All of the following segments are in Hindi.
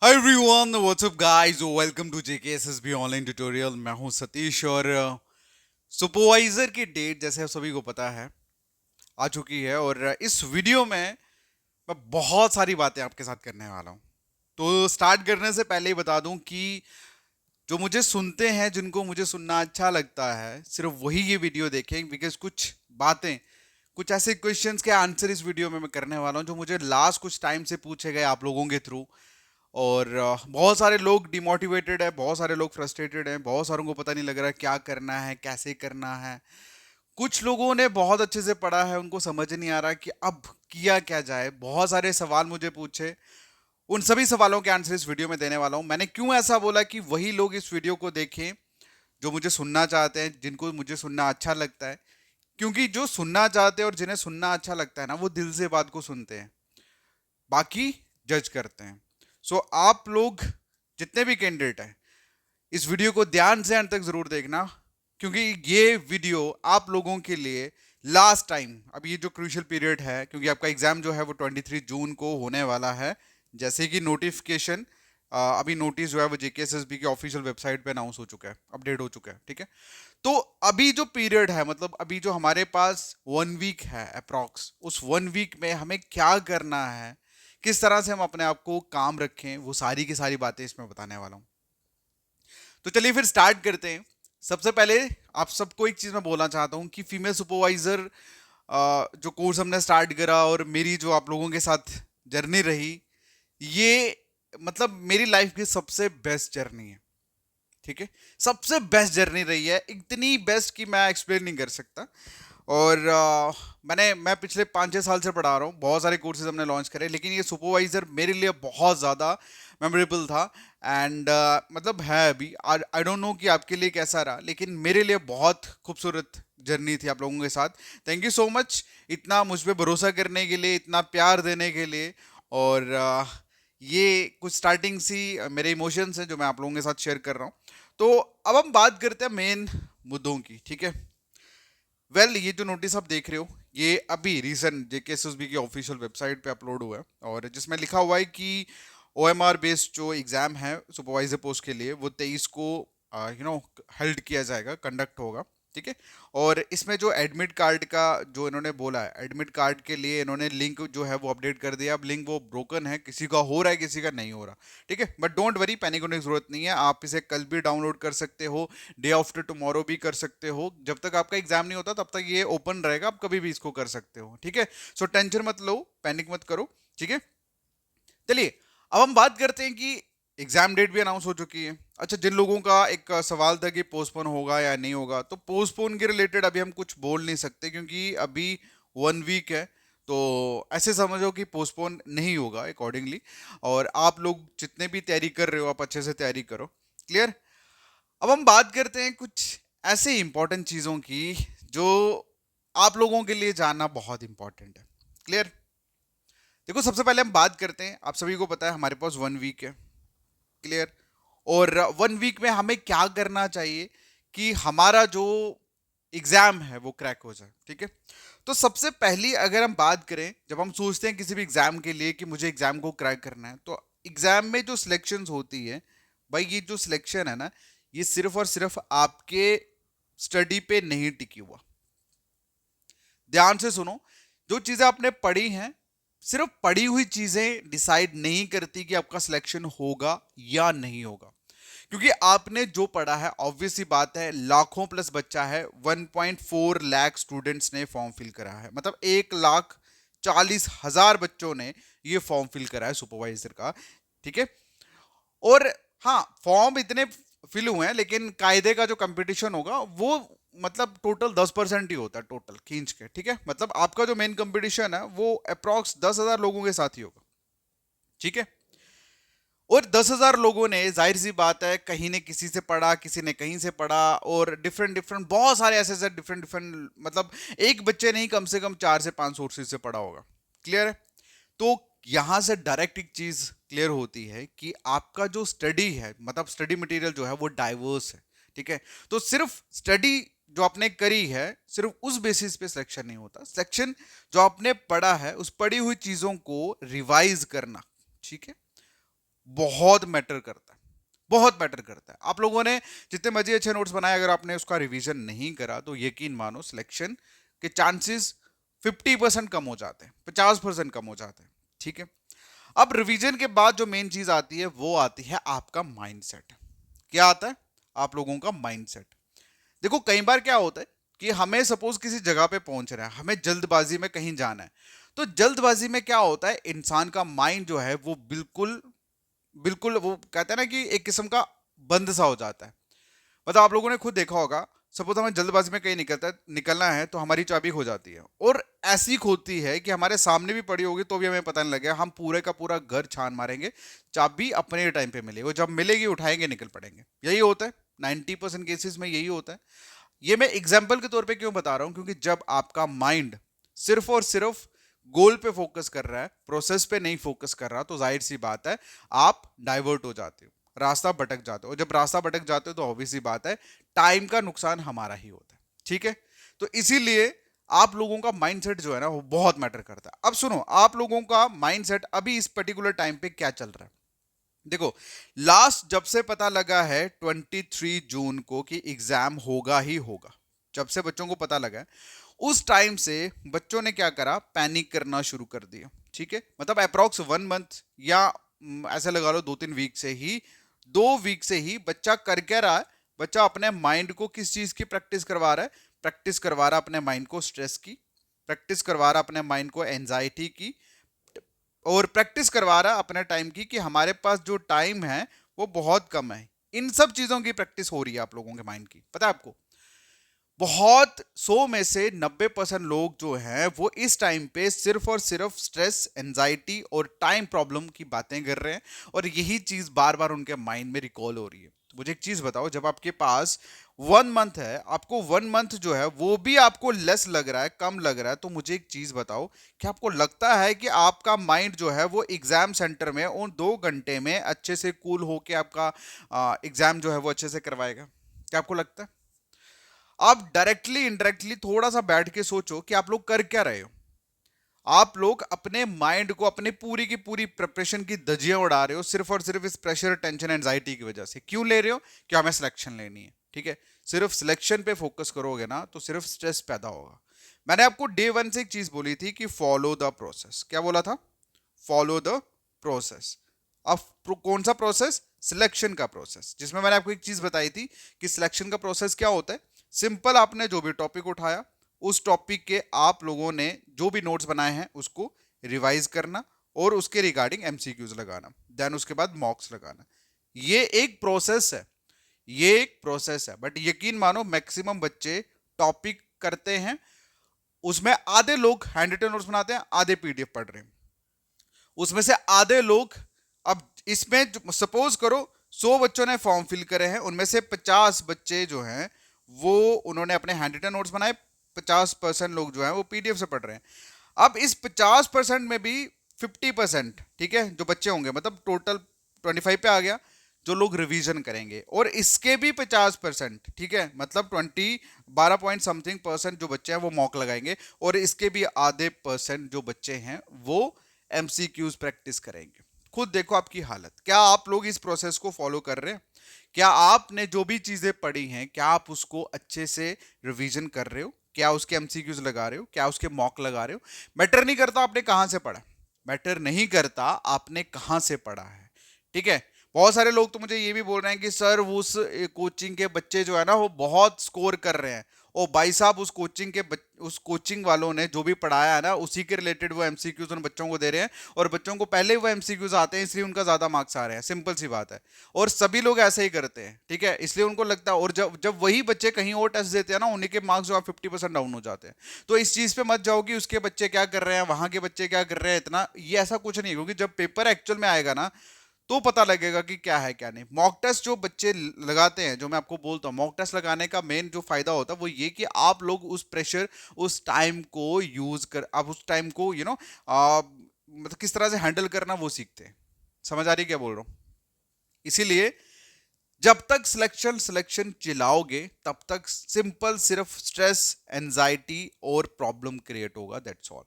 Hi everyone, what's up guys? Welcome to JKSSB online tutorial. मैं हूं सतीश और सुपरवाइजर की डेट जैसे आप सभी को पता है आ चुकी है और इस वीडियो में मैं बहुत सारी बातें आपके साथ करने वाला हूं। तो स्टार्ट करने से पहले ही बता दूं कि जो मुझे सुनते हैं, जिनको मुझे सुनना अच्छा लगता है, सिर्फ वही ये वीडियो देखें, बिकॉज कुछ बातें, कुछ ऐसे क्वेश्चंस के आंसर इस वीडियो में मैं करने वाला हूं जो मुझे लास्ट कुछ टाइम से पूछे गए आप लोगों के थ्रू। और बहुत सारे लोग डिमोटिवेटेड है, बहुत सारे लोग फ्रस्ट्रेटेड हैं, बहुत सारों को पता नहीं लग रहा है क्या करना है, कैसे करना है। कुछ लोगों ने बहुत अच्छे से पढ़ा है, उनको समझ नहीं आ रहा कि अब किया क्या जाए। बहुत सारे सवाल मुझे पूछे, उन सभी सवालों के आंसर इस वीडियो में देने वाला हूं। मैंने क्यों ऐसा बोला कि वही लोग इस वीडियो को देखें जो मुझे सुनना चाहते हैं, जिनको मुझे सुनना अच्छा लगता है। क्योंकि जो सुनना चाहते हैं और जिन्हें सुनना अच्छा लगता है ना, वो दिल से बात को सुनते हैं, बाकी जज करते हैं। सो आप लोग जितने भी कैंडिडेट हैं, इस वीडियो को ध्यान से अंत तक जरूर देखना, क्योंकि ये वीडियो आप लोगों के लिए लास्ट टाइम, अब ये जो क्रूशियल पीरियड है, क्योंकि आपका एग्जाम जो है वो 23 जून को होने वाला है। जैसे कि नोटिफिकेशन, अभी नोटिस जो है वो जेकेएसएसबी की ऑफिशियल वेबसाइट पे अनाउंस हो चुका है, अपडेट हो चुका है, ठीक है। तो अभी जो पीरियड है, मतलब अभी जो हमारे पास 1 वीक है अप्रॉक्स, उस 1 वीक में हमें क्या करना है, किस तरह से हम अपने आप को काम रखें, वो सारी की सारी बातें इसमें बताने वाला हूं। तो चलिए फिर स्टार्ट करते हैं। सबसे पहले आप सबको एक चीज मैं बोलना चाहता हूं कि फीमेल सुपरवाइजर जो कोर्स हमने स्टार्ट करा और मेरी जो आप लोगों के साथ जर्नी रही, ये मतलब मेरी लाइफ की सबसे बेस्ट जर्नी है, ठीक है। सबसे बेस्ट जर्नी रही है, इतनी बेस्ट कि मैं एक्सप्लेन नहीं कर सकता। और मैं पिछले 5-6 साल से पढ़ा रहा हूँ, बहुत सारे कोर्सेज हमने लॉन्च करे, लेकिन ये सुपरवाइजर मेरे लिए बहुत ज़्यादा मेमोरेबल था। एंड मतलब है अभी, आई डोंट नो कि आपके लिए कैसा रहा, लेकिन मेरे लिए बहुत खूबसूरत जर्नी थी आप लोगों के साथ। थैंक यू सो मच इतना मुझ पर भरोसा करने के लिए, इतना प्यार देने के लिए। और ये कुछ स्टार्टिंग सी मेरे इमोशंस हैं जो मैं आप लोगों के साथ शेयर कर रहा हूँ। तो अब हम बात करते हैं मेन मुद्दों की, ठीक है। ये जो नोटिस आप देख रहे हो, ये अभी रिसेंट जेकेएसएसबी की ऑफिशियल वेबसाइट पे अपलोड हुआ है, और जिसमें लिखा हुआ है कि ओएमआर बेस्ड जो एग्जाम है सुपरवाइजर पोस्ट के लिए, वो 23 को हेल्ड किया जाएगा, कंडक्ट होगा, ठीक है। और इसमें जो एडमिट कार्ड का जो इन्होंने बोला है, एडमिट कार्ड के लिए इन्होंने लिंक जो है वो अपडेट कर दिया। अब लिंक वो ब्रोकन है, किसी का हो रहा है, किसी का नहीं हो रहा, ठीक है। बट डोंट वरी, पैनिक होने की जरूरत नहीं है। आप इसे कल भी डाउनलोड कर सकते हो, डे आफ्टर टुमारो भी कर सकते हो। जब तक आपका एग्जाम नहीं होता तब तक ये ओपन रहेगा, आप कभी भी इसको कर सकते हो, ठीक है। सो टेंशन मत लो, पैनिक मत करो, ठीक है। चलिए अब हम बात करते हैं कि एग्जाम डेट भी अनाउंस हो चुकी है। अच्छा, जिन लोगों का एक सवाल था कि पोस्टपोन होगा या नहीं होगा, तो पोस्टपोन के रिलेटेड अभी हम कुछ बोल नहीं सकते, क्योंकि अभी 1 वीक है। तो ऐसे समझो कि पोस्टपोन नहीं होगा अकॉर्डिंगली। और आप लोग जितने भी तैयारी कर रहे हो, आप अच्छे से तैयारी करो, क्लियर। अब हम बात करते हैं कुछ ऐसे इंपॉर्टेंट चीजों की जो आप लोगों के लिए जानना बहुत इंपॉर्टेंट है, क्लियर। देखो, सबसे पहले हम बात करते हैं, आप सभी को पता है हमारे पास 1 वीक है, क्लियर। और 1 वीक में हमें क्या करना चाहिए कि हमारा जो एग्जाम है वो क्रैक हो जाए, ठीक है। तो सबसे पहली अगर हम बात करें, जब हम सोचते हैं किसी भी एग्जाम के लिए कि मुझे एग्जाम को क्रैक करना है, तो एग्जाम में जो सिलेक्शंस होती है, भाई ये जो सिलेक्शन है ना, ये सिर्फ और सिर्फ आपके स्टडी पे नहीं टिकी हुआ। ध्यान से सुनो, जो चीजें आपने पढ़ी हैं, सिर्फ पढ़ी हुई चीजें डिसाइड नहीं करती कि आपका सिलेक्शन होगा या नहीं होगा। क्योंकि आपने जो पढ़ा है, ऑब्वियस सी बात है, लाखों प्लस बच्चा है, 1.4 लाख स्टूडेंट्स ने फॉर्म फिल करा है, मतलब 1,40,000 बच्चों ने ये फॉर्म फिल करा है सुपरवाइजर का, ठीक है। और हाँ, फॉर्म इतने फिल हुए हैं, लेकिन कायदे का जो कंपटीशन होगा वो मतलब टोटल 10% ही होता है, टोटल खींच के, ठीक है। मतलब आपका जो मेन कंपटीशन है वो अप्रॉक्स 10,000 लोगों के साथ ही होगा, ठीक है। और 10,000 लोगों ने, जाहिर सी बात है, कहीं ने किसी से पढ़ा, किसी ने कहीं से पढ़ा, और डिफरेंट डिफरेंट बहुत सारे ऐसे ऐसे डिफरेंट डिफरेंट, मतलब एक बच्चे नहीं, कम से कम 4 से 5 सोर्सेज से पढ़ा होगा, क्लियर है। तो यहां से डायरेक्ट एक चीज क्लियर होती है कि आपका जो स्टडी है, मतलब स्टडी मटेरियल जो है वो डाइवर्स है, ठीक है। तो सिर्फ स्टडी जो आपने करी है, सिर्फ उस बेसिस पे सिलेक्शन नहीं होता। सिलेक्शन जो आपने पढ़ा है, उस पढ़ी हुई चीजों को रिवाइज करना, ठीक है, बहुत मैटर करता है, बहुत मैटर करता है। आप लोगों ने जितने मर्जी अच्छे नोट्स बनाए, अगर आपने उसका रिवीजन नहीं करा तो यकीन मानो सिलेक्शन के चांसेस 50% कम हो जाते हैं, 50% कम हो जाते हैं। ठीक है, अब रिवीजन के बाद जो मेन चीज आती है वो आती है आपका माइंडसेट। क्या आता है? आप लोगों का माइंडसेट। देखो कई बार क्या होता है कि हमें सपोज किसी जगह पे पहुंच रहा है, हमें जल्दबाजी में कहीं जाना है, तो जल्दबाजी में क्या होता है, इंसान का माइंड जो है वो बिल्कुल बिल्कुल वो कहते हैं ना कि एक किस्म का बंद सा हो जाता है। मतलब आप लोगों ने खुद देखा होगा, सपोज हमें जल्दबाजी में कहीं निकलना है तो हमारी चाबी खो जाती है, और ऐसी खोती है कि हमारे सामने भी पड़ी होगी तो भी हमें पता नहीं लगेगा, हम पूरे का पूरा घर छान मारेंगे, चाबी अपने टाइम पे मिलेगी, वो जब मिलेगी उठाएंगे निकल पड़ेंगे। यही होता है 90% केसेस में, यही होता है। ये मैं एग्जाम्पल के तौर पे क्यों बता रहा हूं, क्योंकि जब आपका माइंड सिर्फ और सिर्फ गोल पे फोकस कर रहा है, प्रोसेस पे नहीं फोकस कर रहा, तो जाहिर सी बात है आप डाइवर्ट हो जाते हो, रास्ता भटक जाते हो, और जब रास्ता भटक जाते हो तो ऑब्वियस सी बात है टाइम का नुकसान हमारा ही होता है। ठीक है, तो इसीलिए आप लोगों का माइंडसेट जो है ना वो बहुत मैटर करता है। अब सुनो, आप लोगों का माइंडसेट अभी इस पर्टिकुलर टाइम पे क्या चल रहा है। देखो, लास्ट जब से पता लगा है 23 जून को कि एग्जाम होगा ही होगा, जब से बच्चों को पता लगा है, उस टाइम से बच्चों ने क्या करा, पैनिक करना शुरू कर दिया। ठीक है, मतलब अप्रोक्स 1 मंथ या ऐसे लगा लो 2-3 वीक से ही, 2 वीक से ही बच्चा कर क्या रहा है, बच्चा अपने माइंड को किस चीज की प्रैक्टिस करवा रहा है, प्रैक्टिस करवा रहा है अपने माइंड को स्ट्रेस की, प्रैक्टिस करवा रहा है अपने माइंड को एंजाइटी की, और प्रैक्टिस करवा रहा है अपने टाइम की कि हमारे पास जो टाइम है वो बहुत कम है। इन सब चीजों की प्रैक्टिस हो रही है आप लोगों के माइंड की, पता है आपको। बहुत 100 में से 90% लोग जो हैं वो इस टाइम पे सिर्फ और सिर्फ स्ट्रेस, एंजाइटी और टाइम प्रॉब्लम की बातें कर रहे हैं, और यही चीज बार बार उनके माइंड में रिकॉल हो रही है। तो मुझे एक चीज बताओ, जब आपके पास 1 मंथ है, आपको 1 मंथ जो है वो भी आपको लेस लग रहा है, कम लग रहा है, तो मुझे एक चीज बताओ, कि आपको लगता है कि आपका माइंड जो है वो एग्जाम सेंटर में उन 2 घंटे में अच्छे से कूल होके आपका एग्जाम जो है वो अच्छे से करवाएगा? क्या आपको लगता है? आप डायरेक्टली इनडायरेक्टली थोड़ा सा बैठ के सोचो कि आप लोग कर क्या रहे हो। आप लोग अपने माइंड को, अपनी पूरी की पूरी प्रिपरेशन की धज्जियां उड़ा रहे हो सिर्फ और सिर्फ इस प्रेशर, टेंशन, एंजाइटी की वजह से। क्यों ले रहे हो? कि हमें सिलेक्शन लेनी है। ठीक है, सिर्फ सिलेक्शन पे फोकस करोगे ना तो सिर्फ स्ट्रेस पैदा होगा। मैंने आपको डे 1 से एक चीज बोली थी कि फॉलो द प्रोसेस। क्या बोला था? Follow the process. अब कौन सा प्रोसेस? सिलेक्शन का प्रोसेस, जिसमें मैंने आपको एक चीज बताई थी कि सिलेक्शन का प्रोसेस क्या होता है। सिंपल, आपने जो भी टॉपिक उठाया, उस टॉपिक के आप लोगों ने जो भी नोट्स बनाए हैं उसको रिवाइज करना, और उसके रिगार्डिंग एमसीक्यूज लगाना, देन उसके बाद मॉक्स लगाना। ये एक प्रोसेस है, ये एक प्रोसेस है, बट यकीन मानो मैक्सिमम बच्चे टॉपिक करते हैं, उसमें आधे लोग हैंड रिटन नोट्स बनाते हैं, आधे पीडीएफ पढ़ रहे हैं, उसमें से आधे लोग, अब इसमें सपोज करो 100 बच्चों ने फॉर्म फिल करे हैं, उनमें से 50 बच्चे जो हैं वो उन्होंने अपने हैंड रिटन नोट्स बनाए, 50% लोग जो हैं वो पीडीएफ से पढ़ रहे हैं। अब इस 50% में भी 50%, ठीक है, जो बच्चे होंगे, मतलब टोटल 25 पे आ गया, जो लोग रिवीजन करेंगे, और इसके भी 50%, ठीक है, मतलब 12 पॉइंट समथिंग परसेंट जो बच्चे हैं वो मॉक लगाएंगे, और इसके भी आधे परसेंट जो बच्चे हैं वो एमसीक्यूज प्रैक्टिस करेंगे। खुद देखो आपकी हालत। क्या आप लोग इस प्रोसेस को फॉलो कर रहे हैं? क्या आपने जो भी चीजें पढ़ी हैं, क्या आप उसको अच्छे से रिवीजन कर रहे हो? क्या उसके एमसीक्यूज लगा रहे हो? क्या उसके मॉक लगा रहे हो? मैटर नहीं करता आपने कहां से पढ़ा, मैटर नहीं करता आपने कहां से पढ़ा है। ठीक है, बहुत सारे लोग तो मुझे ये भी बोल रहे हैं कि सर वो उस कोचिंग के बच्चे जो है ना वो बहुत स्कोर कर रहे हैं। ओ भाई साहब, उस कोचिंग वालों ने जो भी पढ़ाया है ना उसी के रिलेटेड वो एमसीक्यूज उन बच्चों को दे रहे हैं, और बच्चों को पहले ही वो एमसीक्यूज आते हैं, इसलिए उनका ज्यादा मार्क्स आ रहे हैं। सिंपल सी बात है, और सभी लोग ऐसे ही करते हैं। ठीक है, इसलिए उनको लगता है, और जब जब वही बच्चे कहीं और टेस्ट देते हैं ना, उन्हीं के मार्क्स जो है 50% डाउन हो जाते हैं। तो इस चीज पे मत जाओ कि उसके बच्चे क्या कर रहे हैं, वहां के बच्चे क्या कर रहे हैं, इतना ये ऐसा कुछ नहीं है, क्योंकि जब पेपर एक्चुअल में आएगा ना तो पता लगेगा कि क्या है क्या नहीं। मॉक टेस्ट जो बच्चे लगाते हैं, जो मैं आपको बोलता हूँ, मॉक टेस्ट लगाने का मेन जो फायदा होता है वो ये कि आप लोग उस प्रेशर, उस टाइम को यूज कर, आप उस टाइम को मतलब किस तरह से हैंडल करना वो सीखते हैं। समझ आ रही है क्या बोल रहा हूँ? इसीलिए जब तक सिलेक्शन सिलेक्शन चिल्लाओगे तब तक सिंपल सिर्फ स्ट्रेस, एंजाइटी और प्रॉब्लम क्रिएट होगा, दैट्स ऑल।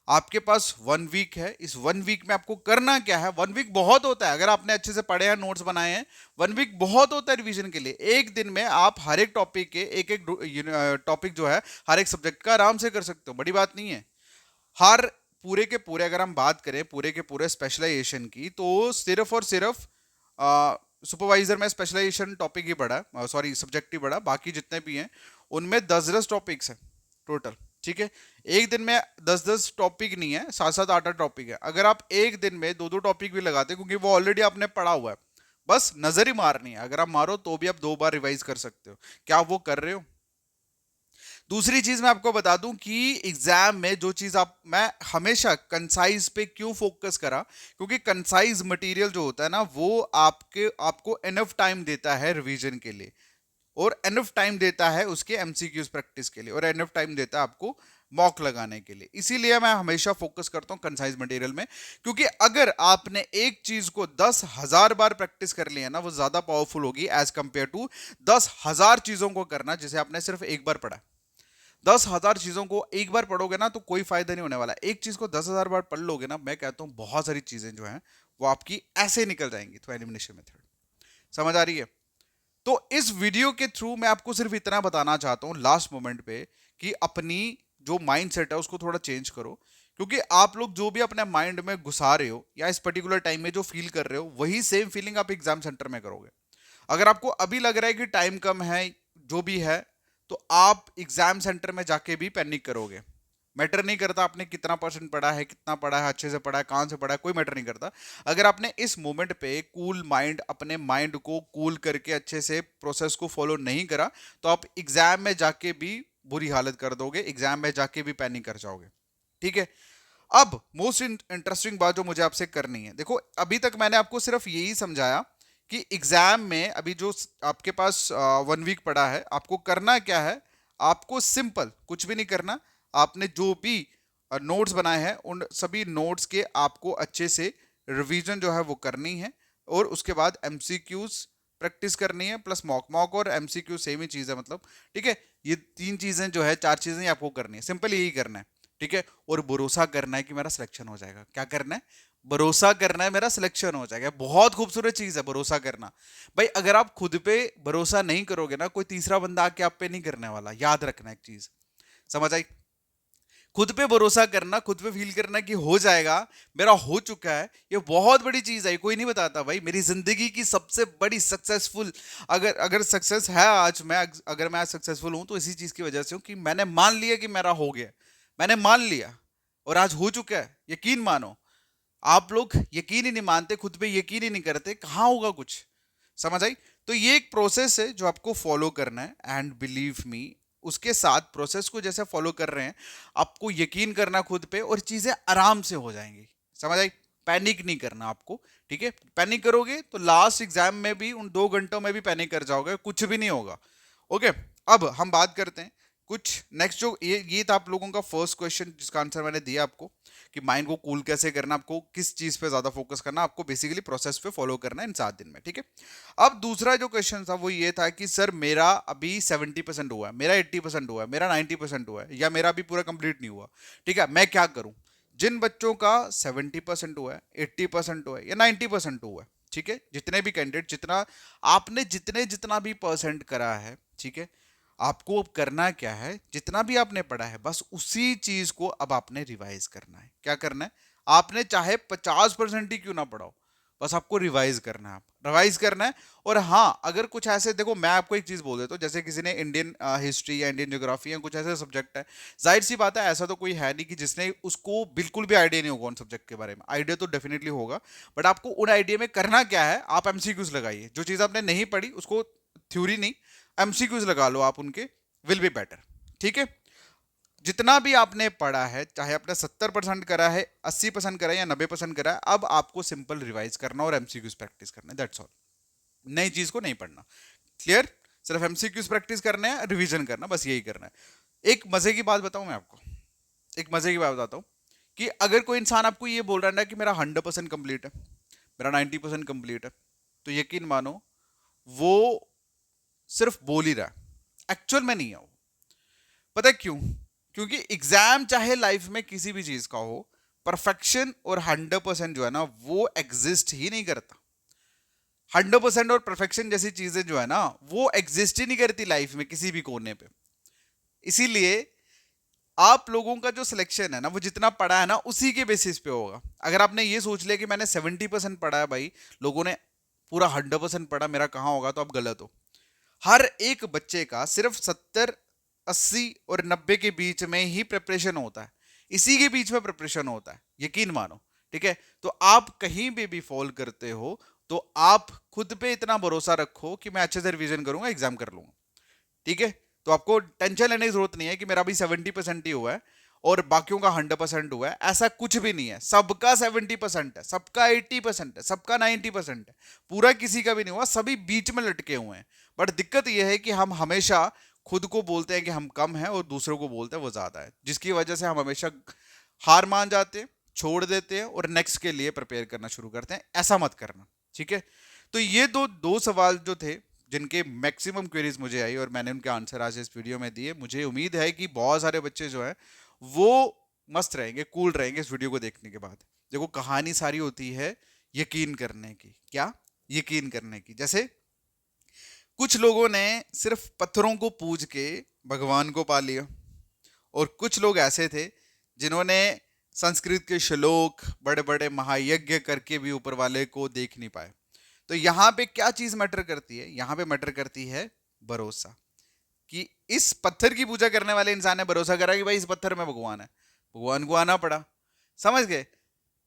आपके पास 1 वीक है, इस 1 वीक में आपको करना क्या है? 1 वीक बहुत होता है अगर आपने अच्छे से पढ़े हैं, नोट्स बनाए हैं। 1 वीक बहुत होता है रिवीजन के लिए। एक दिन में आप हर एक टॉपिक के एक एक टॉपिक जो है हर एक सब्जेक्ट का आराम से कर सकते हो, बड़ी बात नहीं है। हर पूरे के पूरे अगर हम बात करें पूरे के पूरे स्पेशलाइजेशन की, तो सिर्फ और सिर्फ सुपरवाइजर में स्पेशलाइजेशन टॉपिक ही पढ़ा, सॉरी सब्जेक्ट ही पढ़ा, बाकी जितने भी हैं उनमें 10-10 टॉपिक्स हैं टोटल। ठीक है, एक दिन में 10-10 टॉपिक नहीं है, 7-7 8-8 टॉपिक है। अगर आप एक दिन में 2-2 टॉपिक भी लगाते, क्योंकि वो ऑलरेडी आपने पढ़ा हुआ है, बस नजर ही मारनी है। अगर आप मारो तो भी आप 2 बार रिवाइज कर सकते हो। क्या आप वो कर रहे हो? दूसरी चीज मैं आपको बता दूं कि एग्जाम में जो चीज आप, मैं हमेशा कंसाइज पे क्यों फोकस करा, क्योंकि कंसाइज मटेरियल जो होता है ना, वो आपको एनफ टाइम देता है रिवीजन के लिए, और एनफ टाइम देता है उसके एमसीक्यूज प्रैक्टिस के लिए, और एनफ टाइम देता है आपको मॉक लगाने के लिए। इसीलिए मैं हमेशा फोकस करता हूं कंसाइज मटेरियल में, क्योंकि अगर आपने एक चीज को 10,000 बार प्रैक्टिस कर लिया ना, वो ज्यादा पावरफुल होगी एज कंपेयर टू 10,000 चीजों को करना जिसे आपने सिर्फ एक बार पढ़ा। 10,000 चीजों को एक बार पढ़ोगे ना तो कोई फायदा नहीं होने वाला। एक चीज को 10,000 बार पढ़ लोगे ना, मैं कहता हूं बहुत सारी चीजें जो हैं वो आपकी ऐसे निकल जाएंगी थ्रू एलिमिनेशन मेथड। समझ आ रही है? तो इस वीडियो के थ्रू मैं आपको सिर्फ इतना बताना चाहता हूं लास्ट मोमेंट पे, कि अपनी जो माइंड सेट है उसको थोड़ा चेंज करो। क्योंकि आप लोग जो भी अपने माइंड में घुसा रहे हो या इस पर्टिकुलर टाइम में जो फील कर रहे हो, वही सेम फीलिंग आप एग्जाम सेंटर में करोगे। अगर आपको अभी लग रहा है कि टाइम कम है, जो भी है, तो आप एग्जाम सेंटर में जाके भी पैनिक करोगे। मैटर नहीं करता आपने कितना परसेंट पढ़ा है, कितना पढ़ा है, अच्छे से पढ़ा है, कहां से पढ़ा है, कोई मैटर नहीं करता। अगर आपने इस मोमेंट पे कूल माइंड, अपने माइंड को कूल करके अच्छे से प्रोसेस को फॉलो नहीं करा, तो आप एग्जाम में जाके भी बुरी हालत कर दोगे, एग्जाम में जाके भी पैनिक कर जाओगे। ठीक है, अब मोस्ट इंटरेस्टिंग बात जो मुझे आपसे करनी है, देखो अभी तक मैंने आपको सिर्फ यही समझाया कि एग्जाम में अभी जो आपके पास 1 वीक पड़ा है, आपको करना क्या है। आपको सिंपल कुछ भी नहीं करना। आपने जो भी नोट्स बनाए हैं उन सभी नोट्स के आपको अच्छे से रिवीजन जो है वो करनी है, और उसके बाद एमसीक्यूज प्रैक्टिस करनी है, प्लस मॉक। मॉक और एमसीक्यू सेम ही चीज है मतलब। ठीक है, ये 3 चीजें जो है, 4 चीजें ही आपको करनी है, सिंपल यही करना है। ठीक है, और भरोसा करना है कि मेरा सिलेक्शन हो जाएगा। क्या करना है? भरोसा करना है मेरा सिलेक्शन हो जाएगा। बहुत खूबसूरत चीज है भरोसा करना। भाई अगर आप खुद पे भरोसा नहीं करोगे ना, कोई तीसरा बंदा आके आप पे नहीं करने वाला। याद रखना एक चीज, समझ आई? खुद पे भरोसा करना, खुद पे फील करना कि हो जाएगा, मेरा हो चुका है, ये बहुत बड़ी चीज है। कोई नहीं बताता भाई, मेरी जिंदगी की सबसे बड़ी सक्सेसफुल, अगर अगर सक्सेस है आज, अगर मैं आज सक्सेसफुल हूं तो इसी चीज की वजह से हूं कि मैंने मान लिया कि मेरा हो गया। मैंने मान लिया और आज हो चुका है। यकीन मानो। आप लोग यकीन ही नहीं मानते, खुद पे यकीन ही नहीं करते, कहां होगा कुछ। समझ आई? तो ये एक प्रोसेस है जो आपको फॉलो करना है, एंड बिलीव मी, उसके साथ प्रोसेस को जैसे फॉलो कर रहे हैं, आपको यकीन करना खुद पे, और चीजें आराम से हो जाएंगी। समझ आई? पैनिक नहीं करना आपको। ठीक है, पैनिक करोगे तो लास्ट एग्जाम में भी उन 2 घंटों में भी पैनिक कर जाओगे, कुछ भी नहीं होगा। ओके, अब हम बात करते हैं कुछ नेक्स्ट। जो ये था आप लोगों का फर्स्ट क्वेश्चन, जिसका आंसर मैंने दिया आपको, कि माइंड को कूल कैसे करना, आपको किस चीज पे ज्यादा फोकस करना, आपको बेसिकली प्रोसेस पे फॉलो करना है इन 7 दिन में। ठीक है, अब दूसरा जो क्वेश्चन था वो ये था कि सर मेरा अभी 70% हुआ है, मेरा 80% हुआ है, मेरा 90% हुआ है, या मेरा अभी पूरा कंप्लीट नहीं हुआ। ठीक है, मैं क्या करूं? जिन बच्चों का 70% हुआ है, 80% हुआ है, या 90% हुआ है, ठीक है, जितने भी कैंडिडेट, जितना आपने जितना भी परसेंट करा है, ठीक है, आपको अब करना क्या है? जितना भी आपने पढ़ा है बस उसी चीज को अब आपने रिवाइज करना है। क्या करना है? आपने चाहे 50% ही क्यों ना पढ़ाओ, बस आपको रिवाइज करना है। आप रिवाइज करना है। और हाँ, अगर कुछ ऐसे, देखो मैं आपको एक चीज बोल देता हूँ, जैसे किसी ने इंडियन हिस्ट्री या इंडियन ज्योग्राफी या कुछ ऐसे सब्जेक्ट है, जाहिर सी बात है ऐसा तो कोई है नहीं कि जिसने उसको बिल्कुल भी आइडिया नहीं होगा उन सब्जेक्ट के बारे में। आइडिया तो डेफिनेटली होगा, बट आपको उन आइडिया में करना क्या है? आप एमसीक्यूज लगाइए। जो चीज आपने नहीं पढ़ी उसको, थ्योरी नहीं, एमसीक्यूज लगा लो आप उनके, विल बी बेटर। ठीक है, जितना भी आपने पढ़ा है, चाहे आपने 70% करा है, 80% करा है, या 90% करा है, अब आपको सिंपल रिवाइज करना और एमसीक्यूज प्रैक्टिस करना है, दैट्स ऑल। नई चीज को नहीं पढ़ना। क्लियर? सिर्फ एमसीक्यूज प्रैक्टिस करना है, रिवीजन करना, बस यही करना है। एक मजे की बात बताऊं मैं आपको, एक मजे की बात बताता हूं, कि अगर कोई इंसान आपको ये बोल रहा है ना कि मेरा 100% कंप्लीट है, मेरा 90% कंप्लीट है, तो यकीन मानो वो सिर्फ बोल ही रहा है, एक्चुअल में नहीं है वो। पता है क्यों? क्योंकि एग्जाम चाहे लाइफ में किसी भी चीज का हो, परफेक्शन और 100% जो है ना वो एग्जिस्ट ही नहीं करता। 100% और परफेक्शन जैसी चीजें जो है ना वो एग्जिस्ट ही नहीं करती लाइफ में किसी भी कोने पे। इसीलिए आप लोगों का जो सिलेक्शन है ना वो जितना पढ़ा है ना उसी के बेसिस पे होगा। अगर आपने ये सोच लिया कि मैंने 70% पढ़ा है भाई, लोगों ने पूरा 100% पढ़ा, मेरा कहाँ होगा, तो आप गलत हो। हर एक बच्चे का सिर्फ 70, 80 और 90 के बीच में ही प्रिपरेशन होता है, इसी के बीच में प्रिपरेशन होता है, यकीन मानो। ठीक है, तो आप कहीं भी फॉल करते हो तो आप खुद पे इतना भरोसा रखो कि मैं अच्छे से रिवीजन करूंगा, एग्जाम कर लूंगा। ठीक है, तो आपको टेंशन लेने की जरूरत नहीं है कि मेरा भी 70% ही हुआ है और बाकियों का 100% हुआ है। ऐसा कुछ भी नहीं है, सबका 70% है, सबका 80% है, सबका 90% है, पूरा किसी का भी नहीं हुआ, सभी बीच में लटके हुए हैं। बट दिक्कत यह है कि हम हमेशा खुद को बोलते हैं कि हम कम हैं और दूसरों को बोलते हैं वो ज्यादा है, जिसकी वजह से हम हमेशा हार मान जाते हैं, छोड़ देते हैं और नेक्स्ट के लिए प्रिपेयर करना शुरू करते हैं। ऐसा मत करना, ठीक है। तो ये दो सवाल जो थे जिनके मैक्सिमम क्वेरीज मुझे आई और मैंने उनके आंसर आज इस वीडियो में दिए। मुझे उम्मीद है कि बहुत सारे बच्चे जो हैं वो मस्त रहेंगे, कूल रहेंगे इस वीडियो को देखने के बाद। देखो, कहानी सारी होती है यकीन करने की। क्या? यकीन करने की। जैसे कुछ लोगों ने सिर्फ पत्थरों को पूज के भगवान को पा लिया, और कुछ लोग ऐसे थे जिन्होंने संस्कृत के श्लोक, बड़े बड़े महायज्ञ करके भी ऊपर वाले को देख नहीं पाए। तो यहां पे क्या चीज मैटर करती है? यहां पे मैटर करती है भरोसा, कि इस पत्थर की पूजा करने वाले इंसान ने भरोसा करा कि भाई इस पत्थर में भगवान है, भगवान को आना पड़ा। समझ गए?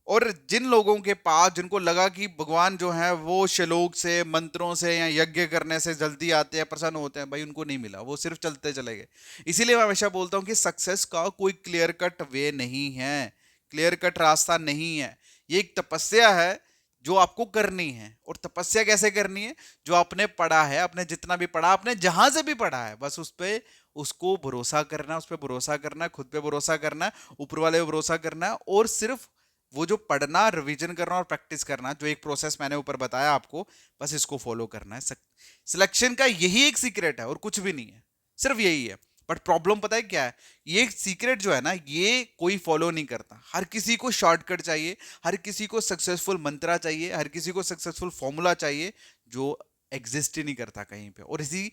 और जिन लोगों के पास, जिनको लगा कि भगवान जो है वो श्लोक से, मंत्रों से या यज्ञ करने से जल्दी आते हैं, प्रसन्न होते हैं, भाई उनको नहीं मिला, वो सिर्फ चलते चले गए। इसीलिए मैं हमेशा बोलता हूं कि सक्सेस का कोई क्लियर कट वे नहीं है, क्लियर कट रास्ता नहीं है। ये एक तपस्या है जो आपको करनी है। और तपस्या कैसे करनी है? जो आपने पढ़ा है, आपने जितना भी पढ़ा, आपने जहां से भी पढ़ा है, बस उस पे उसको भरोसा करना, उस पर भरोसा करना, खुद पे भरोसा करना, ऊपर वाले पे भरोसा करना, और सिर्फ वो जो पढ़ना, रिवीजन करना और प्रैक्टिस करना, जो एक प्रोसेस मैंने ऊपर बताया आपको, बस इसको फॉलो करना है। सिलेक्शन का यही एक सीक्रेट है और कुछ भी नहीं है, सिर्फ यही है। बट प्रॉब्लम पता है क्या है? ये सीक्रेट जो है ना, ये कोई फॉलो नहीं करता। हर किसी को शॉर्टकट चाहिए, हर किसी को सक्सेसफुल मंत्रा चाहिए, हर किसी को सक्सेसफुल फॉर्मूला चाहिए, जो एग्जिस्ट ही नहीं करता कहीं पे। और इसी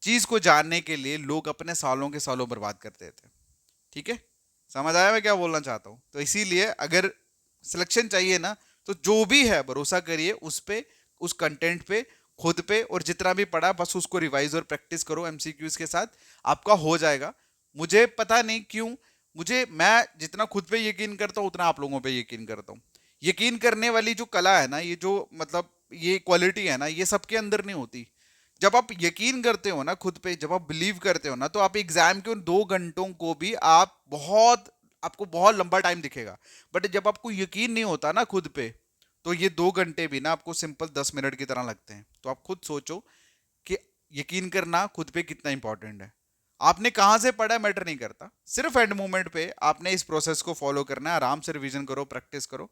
चीज को जानने के लिए लोग अपने सालों के सालों बर्बाद कर देते हैं। ठीक है, समझ आया मैं क्या बोलना चाहता हूं? तो इसीलिए अगर सिलेक्शन चाहिए ना, तो जो भी है भरोसा करिए उस पे, उस कंटेंट पे, खुद पे, और जितना भी पढ़ा बस उसको रिवाइज और प्रैक्टिस करो एमसीक्यूज के साथ, आपका हो जाएगा। मुझे पता नहीं क्यों, मैं जितना खुद पे यकीन करता हूं उतना आप लोगों पे यकीन करता हूं। यकीन करने वाली जो कला है ना, ये जो मतलब ये क्वालिटी है ना, ये सबके अंदर नहीं होती। जब आप यकीन करते हो ना खुद पे, जब आप बिलीव करते हो ना, तो आप एग्जाम के उन 2 घंटों को भी आपको बहुत लंबा टाइम दिखेगा। बट जब आपको यकीन नहीं होता ना खुद पे, तो ये 2 घंटे भी ना आपको सिंपल 10 मिनट की तरह लगते हैं। तो आप खुद सोचो कि यकीन करना खुद पे कितना इंपॉर्टेंट है। आपने कहां से पढ़ा मैटर नहीं करता, सिर्फ एंड मोमेंट पे आपने इस प्रोसेस को फॉलो करना है। आराम से रिवीजन करो, प्रैक्टिस करो,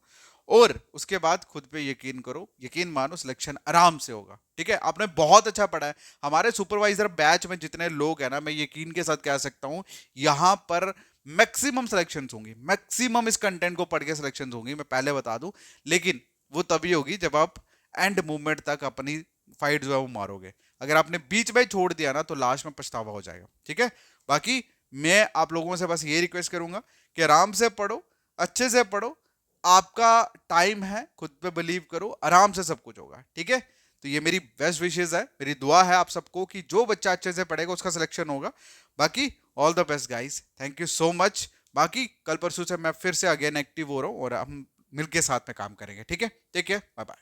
और उसके बाद खुद पे यकीन करो, यकीन मानो, सिलेक्शन आराम से होगा। ठीक है, आपने बहुत अच्छा पढ़ा है। हमारे सुपरवाइजर बैच में जितने लोग हैं ना, मैं यकीन के साथ कह सकता हूं यहां पर मैक्सिमम सिलेक्शन होंगी, मैक्सिमम इस कंटेंट को पढ़ के सिलेक्शन होंगी, मैं पहले बता दूं। लेकिन वो तभी होगी जब आप एंड मूवमेंट तक अपनी फाइट जो है वो मारोगे। अगर आपने बीच में छोड़ दिया ना, तो लास्ट में पछतावा हो जाएगा। ठीक है, बाकी मैं आप लोगों से बस ये रिक्वेस्ट करूंगा कि आराम से पढ़ो, अच्छे से पढ़ो, आपका टाइम है, खुद पे बिलीव करो, आराम से सब कुछ होगा। ठीक है, तो ये मेरी बेस्ट विशेष है, मेरी दुआ है आप सबको कि जो बच्चा अच्छे से पढ़ेगा उसका सिलेक्शन होगा। बाकी all the best guys, thank you so much. बाकी कल परसों से मैं फिर से अगेन एक्टिव हो रहा हूँ और हम मिलके साथ में काम करेंगे। ठीक है, टेक केयर, बाय बाय।